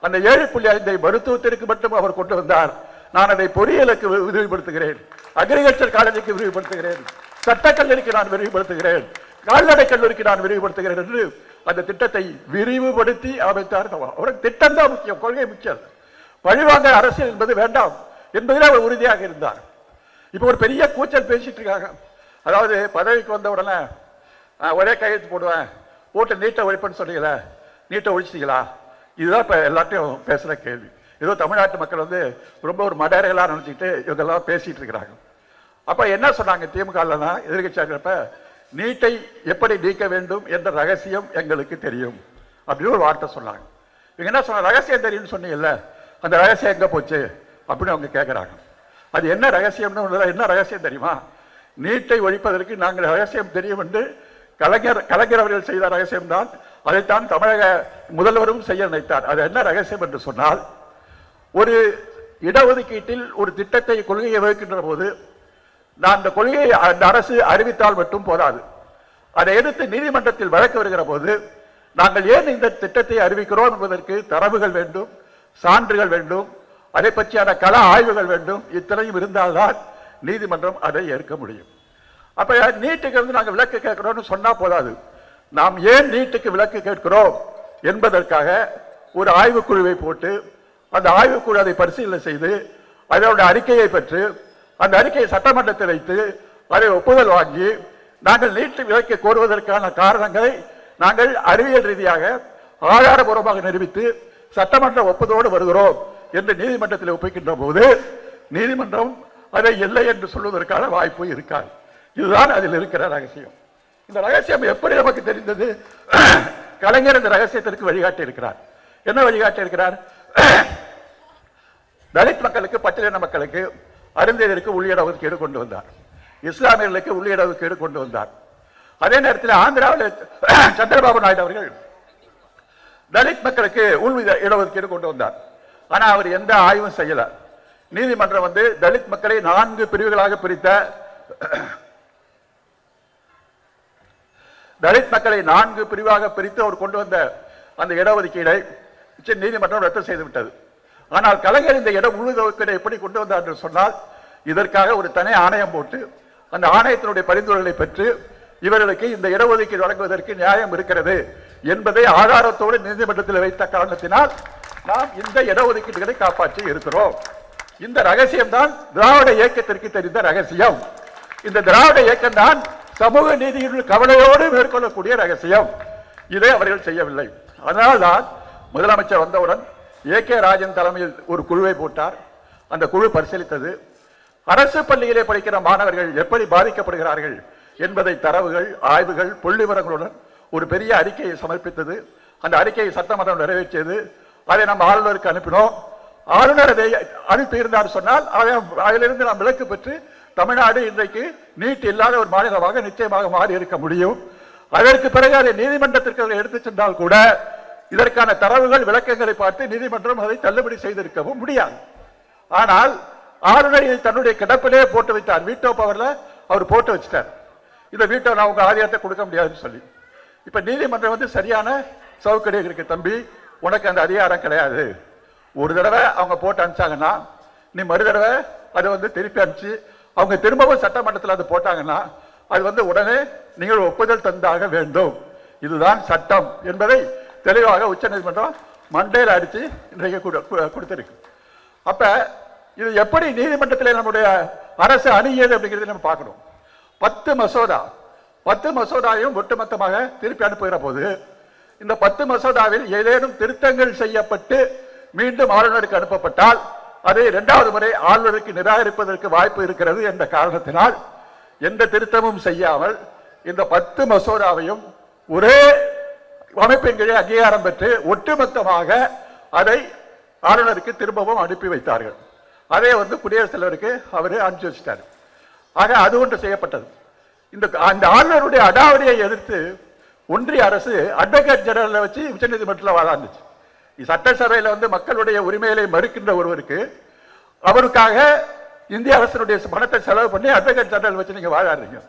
அந்த 7.5 மருத்துவத்திற்கு மட்டும் அவர் கொண்டு வந்தார். நான் அதை பொறியியலுக்கு விரிவுபடுத்துகிறேன், அக்ரிகல்ச்சர் காலேஜுக்கு விரிவுபடுத்துகிறேன், சட்டக்கல்லூரிக்கு நான் விரிவுபடுத்துகிறேன், கால்நடை கல்லூரிக்கு நான் விரிவுபடுத்துகிறேன் என்று அந்த திட்டத்தை விரிவுபடுத்தி அமைத்தார். அவருக்கு திட்டம் தான் முக்கியம், கொள்கை முக்கியம். பழிவாங்க அரசியல் என்பது வேண்டாம் என்பதில் அவர் உறுதியாக இருந்தார். இப்போ ஒரு பெரிய கூச்சல் பேசிட்டு இருக்காங்க. அதாவது பதவிக்கு வந்த உடனே ஒரே கையெழுத்து போடுவேன், போட்டு நீட்டை ஒழிப்புன்னு சொன்னீங்களா, நீட்டை ஒழிச்சிட்டீங்களா? இதுதான் இப்போ எல்லாத்தையும் பேசுகிற கேள்வி. ஏதோ தமிழ்நாட்டு மக்கள் வந்து ரொம்ப ஒரு மடையர்களாக நினச்சிக்கிட்டு இவங்கெல்லாம் பேசிட்டு இருக்கிறாங்க. அப்போ என்ன சொன்னாங்க திமுகலன்னா எதிர்கட்சியாக இருக்கிறப்ப, நீட்டை எப்படி நீக்க வேண்டும் என்ற ரகசியம் எங்களுக்கு தெரியும் அப்படின்னு ஒரு வார்த்தை சொன்னாங்க. இவங்க என்ன சொன்னாங்க, ரகசியம் தெரியும்னு சொன்னீங்கல்ல, அந்த ரகசியம் எங்கே போச்சு அப்படின்னு அவங்க கேட்குறாங்க. அது என்ன ரகசியம்னு என்ன ரகசியம் தெரியுமா? நீட்டை ஒழிப்பதற்கு நாங்கள் ரகசியம் தெரியும் என்று கலைஞர் அவர்கள் செய்த ரகசியம்தான். அதைத்தான் தமிழக முதல்வரும் செய்ய நினைத்தார். அது என்ன ரகசியம் என்று சொன்னால், ஒரு இடஒதுக்கீட்டில் ஒரு திட்டத்தை கொள்கையை வகுக்கின்ற போது நான் அந்த கொள்கையை அந்த அரசு அறிவித்தால் மட்டும் போதாது. அதை எதிர்த்து நீதிமன்றத்தில் வழக்கு வருகிற போது நாங்கள் ஏன் இந்த திட்டத்தை அறிவிக்கிறோம் என்பதற்கு தரவுகள் வேண்டும், சான்றுகள் வேண்டும், அதை பற்றியான கள ஆய்வுகள் வேண்டும். இத்தனையும் இருந்தால்தான் நீதிமன்றம் அதை ஏற்க முடியும். அப்ப நீட்டுக்கு வந்து நாங்கள் விலக்கு கேட்கிறோம்னு சொன்னா போதாது. நாம் ஏன் நீட்டுக்கு விலக்கு கேட்கிறோம் என்பதற்காக ஒரு ஆய்வுக்குழுவை போட்டு அந்த ஆய்வுக்குழு அதை பரிசீலனை செய்து அதனுடைய அறிக்கையை பெற்று அந்த அறிக்கையை சட்டமன்றத்தில் வைத்து அதை ஒப்புதல் வாங்கி நாங்கள் நீட்டு விலக்கு கோருவதற்கான காரணங்களை நாங்கள் அறிவியல் ரீதியாக ஆதாரபூர்வமாக நிரூபித்து சட்டமன்ற ஒப்புதலோடு வருகிறோம் என்று நீதிமன்றத்தில் ஒப்புக்கின்ற போது நீதிமன்றம் அதை இல்லை என்று சொல்வதற்கான வாய்ப்பு இருக்காது. இதுதான் அதில் இருக்கிற ரகசியம். இந்த ரகசியம் எப்படி நமக்கு தெரிந்தது? கலைஞர் இந்த ரகசியத்திற்கு வழிகாட்டி இருக்கிறார். என்ன வழிகாட்டி இருக்கிறார்? தலித் மக்களுக்கு, பட்டியலின மக்களுக்கு, அருந்ததியருக்கு உள்ளிட ஒதுக்கீடு கொண்டு வந்தார். இஸ்லாமியர்களுக்கு உள்ளிட ஒதுக்கீடு கொண்டு வந்தார். அதே நேரத்தில் ஆந்திராவில் சந்திரபாபு நாயுடு அவர்கள் தலித் மக்களுக்கு உள் இடஒதுக்கீடு கொண்டு வந்தார். ஆனா அவர் எந்த ஆய்வும் செய்யல. நீதிமன்றம் தலித் மக்களை 4 பிரிவுகளாக பிரித்த தலித் மக்களை 4 பிரிவாக பிரித்து அவர் கொண்டு வந்த அந்த இடஒதுக்கீடை நீதிமன்றம் ரத்து செய்து விட்டது. ஆனால் கலைஞர் இந்த உள்ளுதொகுப்பீடை எப்படி கொண்டு வந்தார் என்று சொன்னால், இதற்காக ஒரு தனி ஆணையம் போட்டு அந்த ஆணையத்தினுடைய பரிந்துரைகளை பெற்று இவர்களுக்கு இந்த இடஒதுக்கீடு வழங்குவதற்கு நியாயம் இருக்கிறது என்பதை ஆதாரத்தோடு நீதிமன்றத்தில் வைத்த காரணத்தினால் நாம் இந்த இடஒதுக்கீடுகளை காப்பாற்றி இருக்கிறோம். இந்த ரகசியம் தான் திராவிட இயக்கத்திற்கு தெரிந்த ரகசியம். இந்த திராவிட இயக்கம் தான் சமூக நீதியின் கவலையோடு மேற்கொள்ளக்கூடிய ரகசியம். இதை அவர்கள் செய்யவில்லை. அதனால்தான் முதலமைச்சர் வந்தவுடன் ஏ.கே. ராஜன் தலைமையில் ஒரு குழுவை போட்டார். அந்த குழு பரிசீலித்தது. அரசு பள்ளியிலே படிக்கிற மாணவர்கள் எப்படி பாதிக்கப்படுகிறார்கள் என்பதை தரவுகள், ஆய்வுகள், புள்ளிவிவரங்களுடன் ஒரு பெரிய அறிக்கையை சமர்ப்பித்தது. அந்த அறிக்கையை சட்டமன்றம் நிறைவேற்றியது. அதை நாம் ஆளுநருக்கு அனுப்பினோம். ஆளுநர் அதை அனுப்பியிருந்தார் சொன்னால் அதிலிருந்து நாம் விலக்கு பெற்று தமிழ்நாடு இன்றைக்கு நீட் இல்லாத ஒரு மாநிலமாக நிச்சயமாக மாறி இருக்க முடியும். அதற்கு பிறகு அதை நீதிமன்றத்திற்கு எடுத்து சென்றால் கூட இதற்கான தரவுகள், விளக்கங்களை பார்த்து நீதிமன்றம் அதை தள்ளுபடி செய்திருக்கவும் முடியாது. ஆனால் ஆளுநர் இதை தன்னுடைய கிடப்பிலே போட்டு வைத்தார். வீட்டோ பவர்ல அவர் போட்டு வச்சிட்டார். இந்த வீட்டோ நான் உங்க ஆதியத்தை கொடுக்க முடியாதுன்னு சொல்லி. இப்ப நீதிமன்றம் சரியான சவுக்கடி இருக்கு, தம்பி உனக்கு அந்த அதிகாரம் கிடையாது. ஒரு தடவை அவங்க போட்டு அனுப்பிச்சாங்கன்னா நீ மறு தடவை அதை திருப்பி அனுப்பிச்சு அவங்க திரும்பவும் சட்டமன்றத்தில் அது போட்டாங்கன்னா அது உடனே நீங்கள் ஒப்புதல் தந்தாக வேண்டும். இதுதான் சட்டம் என்பதை தெளிவாக உச்ச நீதிமன்றம் மண்டையில் அடிச்சு இன்றைக்கு கொடுத்திருக்கு. அப்ப இது எப்படி நீதிமன்றத்தில் நம்முடைய அரசு அணுகியது அப்படிங்கிறது நம்ம பார்க்கணும். 10 மசோதாவையும் ஒட்டுமொத்தமாக திருப்பி அனுப்புகிற போது இந்த 10 மசோதாவில் ஏதேனும் திருத்தங்கள் செய்யப்பட்டு மீண்டும் ஆளுநருக்கு அனுப்பப்பட்டால் அதை 2வது முறை ஆளுநருக்கு நிராகரிப்பதற்கு வாய்ப்பு இருக்கிறது என்ற காரணத்தினால் எந்த திருத்தமும் செய்யாமல் இந்த 10 மசோதாவையும் ஒரே அமைப்பின் கீழே அங்கீகாரம் பெற்று ஒட்டுமொத்தமாக அதை ஆளுநருக்கு திரும்பவும் அனுப்பி வைத்தார்கள். அதே குடியரசுத் தலைவருக்கு அவரு அனுப்பிச்சு வச்சிட்டார். ஆக அது ஒன்று செய்யப்பட்டது. இந்த ஆளுநருடைய அடாவடியை எதிர்த்து ஒன்றிய அரசு அட்வொகேட் ஜெனரலை வச்சு உச்சநீதிமன்றத்தில் வாதாண்டுச்சு. சட்டசபையில் மக்களுடைய உரிமைகளை மறுக்கின்ற ஒருவருக்கு அவருக்காக இந்திய அரசினுடைய பணத்தை செலவு பண்ணி அட்வொகேட் ஜெனரல் வச்சு நீங்க வாதாடுறீங்க.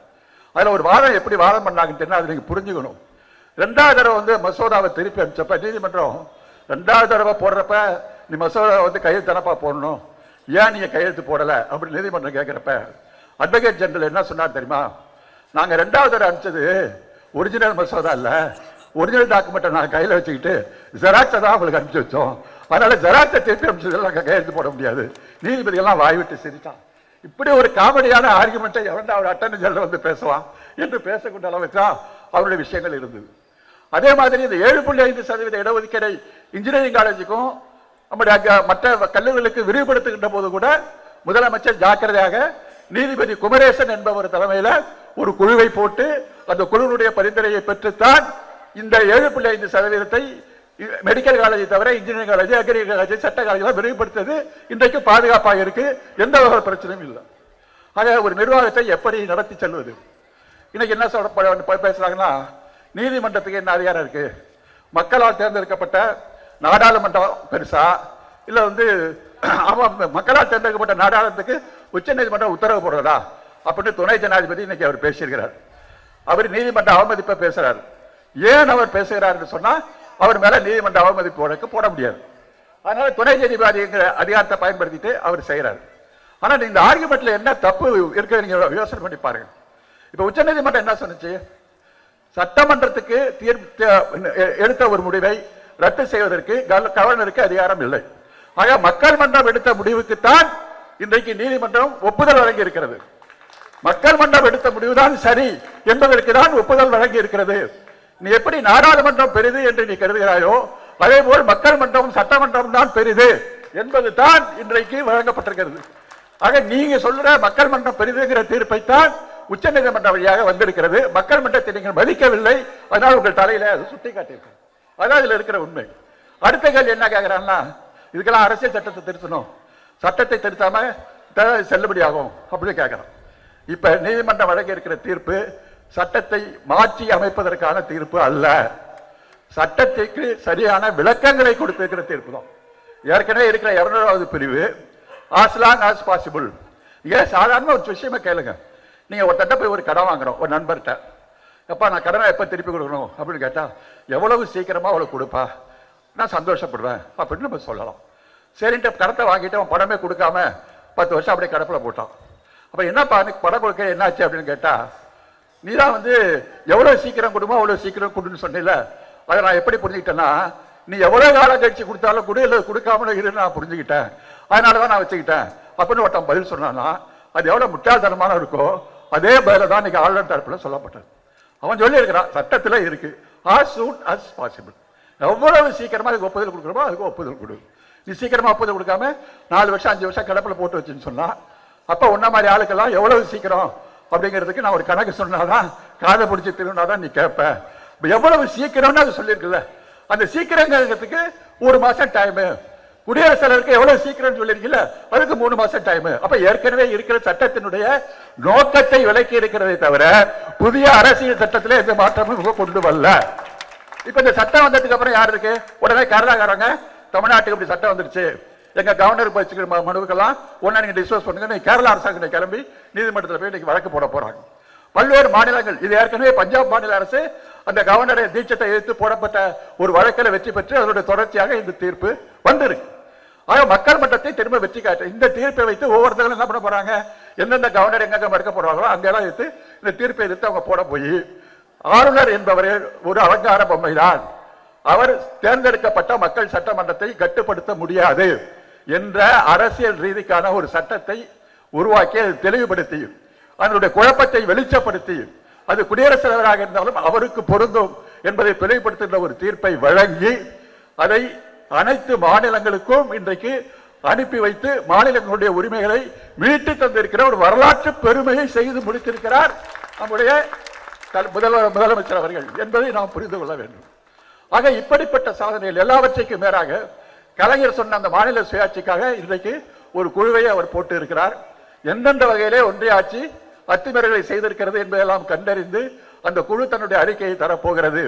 அதுல ஒரு வாதம் எப்படி வாதம் பண்ணாங்கன்னு அதை நீங்க புரிஞ்சுக்கணும். 2வது தடவை மசோதாவை திருப்பி அனுப்பிச்சப்ப நீதிமன்றம் 2வது தடவை போடுறப்ப நீ மசோதா கையெழுத்து தானப்பா போடணும், ஏன் நீங்க கையெழுத்து போடல அப்படின்னு நீதிமன்றம் கேட்கிறப்ப அட்வொகேட் ஜெனரல் என்ன சொன்னார் தெரியுமா? நாங்க 2வது தடவை அனுப்பிச்சது ஒரிஜினல் மசோதா இல்ல, ஒரிஜினல் டாக்குமெண்ட்டை நான் கையில் வச்சுக்கிட்டு ஜெராக்ஸை தான் உங்களுக்கு அனுப்பிச்சு வச்சோம். அதனால ஜெராக்ஸை திருப்பி அனுப்பிச்சதெல்லாம் கையெழுத்து போட முடியாது. நீதிபதிகள்லாம் வாய் விட்டு சிரித்தான். இப்படி ஒரு காமெடியான ஆர்குமெண்ட்டை எவன் அவர் அட்டர்னி ஜெனரல் பேசுவான் என்று பேசக்கூடிய அளவுக்கு தான் அவருடைய விஷயங்கள் இருந்தது. அதே மாதிரி இந்த 7.5% இடஒதுக்கீடை இன்ஜினியரிங் காலேஜுக்கும் நம்முடைய மற்ற கல்லூரிகளுக்கு விரிவுபடுத்துகின்ற போது கூட முதலமைச்சர் ஜாக்கிரதையாக நீதிபதி குமரேசன் என்பவர் தலைமையில் ஒரு குழுவை போட்டு அந்த குழுவுடைய பரிந்துரையை பெற்றுத்தான் இந்த 7.5% மெடிக்கல் காலேஜை தவிர இன்ஜினியரிங் காலேஜ், அக்ரிகல்ச்சர் காலேஜ், சட்ட காலேஜ் விரிவுபடுத்தது இன்றைக்கு பாதுகாப்பாக இருக்கு. எந்த வகை பிரச்சனையும் இல்லை. ஆக ஒரு நிர்வாகத்தை எப்படி நடத்தி செல்வது? இன்னைக்கு என்ன பேசுறாங்கன்னா நீதிமன்றத்துக்கு என்ன அதிகாரம் இருக்கு? மக்களால் தேர்ந்தெடுக்கப்பட்ட நாடாளுமன்றம் பெருசா இல்ல மக்களால் தேர்ந்தெடுக்கப்பட்ட நாடாளுமன்றத்துக்கு உச்ச நீதிமன்றம் உத்தரவு போடுறதா அப்படின்னு துணை ஜனாதிபதி இன்னைக்கு அவர் பேசியிருக்கிறார். அவர் நீதிமன்ற அவமதிப்பை பேசுறாரு. ஏன் அவர் பேசுகிறார் என்று சொன்னா அவர் மேல நீதிமன்ற அவமதிப்பு வழக்கு போட முடியாது. அதனால துணை நீதிபதி அதிகாரத்தை பயன்படுத்திட்டு அவர் செய்யறாரு. ஆனா இந்த ஆர்குமெண்ட்ல என்ன தப்பு இருக்கு நீங்க யோசனை பண்ணி பாருங்க. இப்ப உச்ச நீதிமன்றம் என்ன சொன்னுச்சு? சட்டமன்றத்துக்கு எடுத்த ஒரு முடிவை ரத்து செய்வதற்கு கவர்னருக்கு அதிகாரம் இல்லை. ஆக மக்கள் மன்றம் எடுத்த முடிவுக்குத்தான் இன்றைக்கு நீதிமன்றம் ஒப்புதல் வழங்கி இருக்கிறது. மக்கள் மன்றம் எடுத்த முடிவுதான் சரி என்பதற்கு தான் ஒப்புதல் வழங்கி இருக்கிறது. நீ எப்படி நாடாளுமன்றம் பெரிது என்று நீ கருதுகிறாயோ அதே போல் மக்கள் மன்றம் சட்டமன்றம் தான் பெரிது என்பது தான் இன்றைக்கு வழங்கப்பட்டிருக்கிறது. ஆக நீங்க சொல்ற மக்கள் மன்றம் பெரிதுங்கிற தீர்ப்பைத்தான் உச்ச நீதிமன்ற வழியாக வந்திருக்கிறது. மக்கள் மன்றத்தை நீங்கள் மதிக்கவில்லை, அதனால் உங்கள் தலையில அது சுட்டி காட்டியிருக்கு. அதான் இதுல இருக்கிற உண்மை. அடுத்த கேள்வி என்ன கேட்கிறான்னா, இதுக்கெல்லாம் அரசியல் சட்டத்தை திருத்தணும், சட்டத்தை திருத்தாம செல்லுபடியாகும் அப்படின்னு கேட்கிறோம். இப்ப நீதிமன்றம் வழங்கி இருக்கிற தீர்ப்பு சட்டத்தை மாற்றி அமைப்பதற்கான தீர்ப்பு அல்ல, சட்டத்திற்கு சரியான விளக்கங்களை கொடுத்திருக்கிற தீர்ப்பு தான். ஏற்கனவே இருக்கிற 200வது பிரிவு as long as possible. ஏன் சாதாரண ஒரு விஷயமா கேளுங்க. நீங்க ஒரு தட்ட போய் ஒரு கடன் வாங்குறோம் ஒரு நண்பர்கிட்ட, எப்பா நான் கடனை எப்ப திருப்பி கொடுக்கணும் அப்படின்னு கேட்டா எவ்வளவு சீக்கிரமா அவளுக்கு கொடுப்பா, நான் சந்தோஷப்படுவேன் அப்படின்னு நம்ம சொல்லலாம். சரின்ட்டு கடத்தை வாங்கிட்டு அவன் பணமே கொடுக்காம 10 வருஷம் அப்படியே கடப்பில் போட்டான். அப்ப என்னப்பா படம் கொடுக்க என்னாச்சு அப்படின்னு கேட்டா, நீ தான் எவ்வளவு சீக்கிரம் கொடுமோ அவ்வளவு சீக்கிரம் கொடுன்னு சொன்னில, அதை நான் எப்படி புரிஞ்சுக்கிட்டேன்னா, நீ எவ்வளவு காலம் கழிச்சு கொடுத்தாலும் கொடு, இல்லை கொடுக்காம இருந்து நான் புரிஞ்சுக்கிட்டேன், அதனாலதான் நான் வச்சுக்கிட்டேன் அப்படின்னு ஒருத்தன் பதில் சொன்னான்னா அது எவ்வளவு முட்டாள்தனமான இருக்கோ அதே பதில தான் இன்னைக்கு ஆளுநர் தரப்புல சொல்லப்பட்டது. அவன் சொல்லி இருக்கிறான், சட்டத்துல இருக்கு as soon as possible. எவ்வளவு சீக்கிரமா அதுக்கு ஒப்புதல் கொடுக்குறோமோ அதுக்கு ஒப்புதல் கொடு. நீ சீக்கிரமா ஒப்புதல் கொடுக்காம 4 வருஷம் 5 வருஷம் கிடப்பில் போட்டு வச்சுன்னு சொன்னா, அப்ப உன்ன மாதிரி ஆளுக்கெல்லாம் எவ்வளவு சீக்கிரம் அப்படிங்கிறதுக்கு நான் ஒரு கணக்கு சொன்னாதான் காதை பிடிச்சி திருநாதான் நீ கேட்ப. எவ்வளவு சீக்கிரம்னு அது சொல்லியிருக்குல்ல, அந்த சீக்கிரங்கிறதுக்கு 1 மாசம் டைம், குடியரசுத் தலைவருக்கு எவ்வளவு சீக்கிரம் சொல்லிருக்கீங்க அதுக்கு 3 மாசம் டைம். அப்ப ஏற்கனவே இருக்கிற சட்டத்தினுடைய நோக்கத்தை விலக்கி இருக்கிறதை தவிர புதிய அரசியல் சட்டத்தில் எந்த மாற்றமும் கொண்டு வரல. இப்ப இந்த சட்டம் வந்ததுக்கு அப்புறம் யாரு இருக்கு, உடனே கேரளாக்காரங்க தமிழ்நாட்டுக்கு இப்படி சட்டம் வந்துருச்சு, எங்க கவர்னருக்கு வச்சுக்கிற மனுவுக்கெல்லாம் ஒன்னா நீங்க டிஸ்போஸ் பண்ணுங்க, கேரளா அரசாங்கம் கிளம்பி நீதிமன்றத்தில் போய் இன்னைக்கு வழக்கு போட போறாங்க. பல்வேறு மாநிலங்கள், இது ஏற்கனவே பஞ்சாப் மாநில அரசு அந்த கவர்னரை தீட்சத்தை எதிர்த்து போடப்பட்ட ஒரு வழக்கில் வெற்றி பெற்று அதனுடைய தொடர்ச்சியாக இந்த தீர்ப்பு வந்திருக்கு. ஆக மக்கள் மன்றத்தை திரும்ப வெற்றி காட்டு இந்த தீர்ப்பை வைத்து ஒவ்வொருத்தரும் என்ன பண்ண போறாங்க, எந்தெந்த கவர்னர் எங்க மறுக்க போறாங்களோ அங்கெல்லாம் எடுத்து இந்த தீர்ப்பை எதிர்த்து அவங்க போட போய், ஆளுநர் என்பவரே ஒரு அலங்கார பொம்மை தான், அவர் தேர்ந்தெடுக்கப்பட்ட மக்கள் சட்டமன்றத்தை கட்டுப்படுத்த முடியாது என்ற அரசியல் ரீதிக்கான ஒரு சட்டத்தை உருவாக்கி அதை தெளிவுபடுத்தி அதனுடைய குழப்பத்தை வெளிச்சப்படுத்தி அது குடியரசுத் தலைவராக இருந்தாலும் அவருக்கு பொருந்தும் என்பதை தெளிவுபடுத்துகின்ற ஒரு தீர்ப்பை வழங்கி அதை அனைத்து மாநிலங்களுக்கும் இன்றைக்கு அனுப்பி வைத்து மாநிலங்களுடைய உரிமைகளை மீட்டு தந்திருக்கிற ஒரு வரலாற்று பெருமையை செய்து முடித்திருக்கிறார் நம்முடைய முதலமைச்சர் அவர்கள் என்பதை நாம் புரிந்து கொள்ள வேண்டும். ஆக இப்படிப்பட்ட சாதனைகள் எல்லாவற்றைக்கும் மேலாக கலைஞர் சொன்ன அந்த மாநில சுயாட்சிக்காக இன்றைக்கு ஒரு குழுவை அவர் போட்டு இருக்கிறார். எந்தெந்த வகையிலே ஒன்றிய ஆட்சி அத்துமீறல்களை செய்திருக்கிறது என்பதெல்லாம் கண்டறிந்து அந்த குழு தன்னுடைய அறிக்கையை தரப்போகிறது.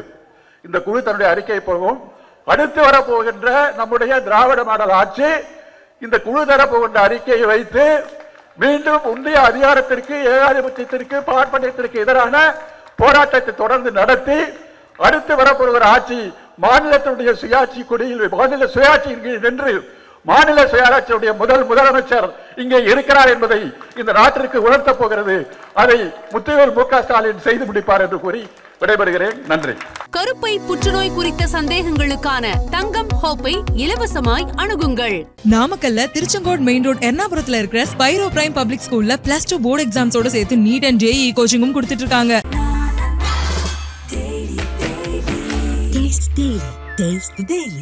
இந்த குழு தன்னுடைய அறிக்கையை போகும். அடுத்து வரப்போகின்ற நம்முடைய திராவிட மாடல் ஆட்சி இந்த குழு தரப்போகின்ற அறிக்கையை வைத்து மீண்டும் ஒன்றிய அதிகாரத்திற்கு, ஏகாதிபத்தியத்திற்கு, பார்ப்பனியத்திற்கு எதிரான போராட்டத்தை தொடர்ந்து நடத்தி அடுத்து வரப்போகிற ஆட்சி மாநிலத்தினுடைய சுயாட்சி கொடியில் மாநில சுயாட்சி நின்று மாநில சுயாட்சியுடைய முதலமைச்சர் இங்கே இருக்கிறார் என்பதை இந்த நாட்டிற்கு உணர்த்த போகிறது. அதை முத்துவேல் மு க ஸ்டாலின் செய்து முடிப்பார் என்று கூறி விடைபெறுகிறேன். நன்றி. கருப்பை புற்றுநோய் குறித்த சந்தேகங்களுக்கான தங்கம் ஹோப்பை இலவசமாய் அணுகுங்கள். நாமக்கல்ல திருச்செங்கோடு மெயின் ரோட் எர்ணாபுரத்துல இருக்கிற ஸ்பைரோ பிரைம் பப்ளிக் ஸ்கூல்ல +2 போர்டு எக்ஸாம்ஸோட சேர்த்து நீட் அண்ட் JEE கோச்சிங்கும் கொடுத்துட்டு இருக்காங்க. Taste the daily.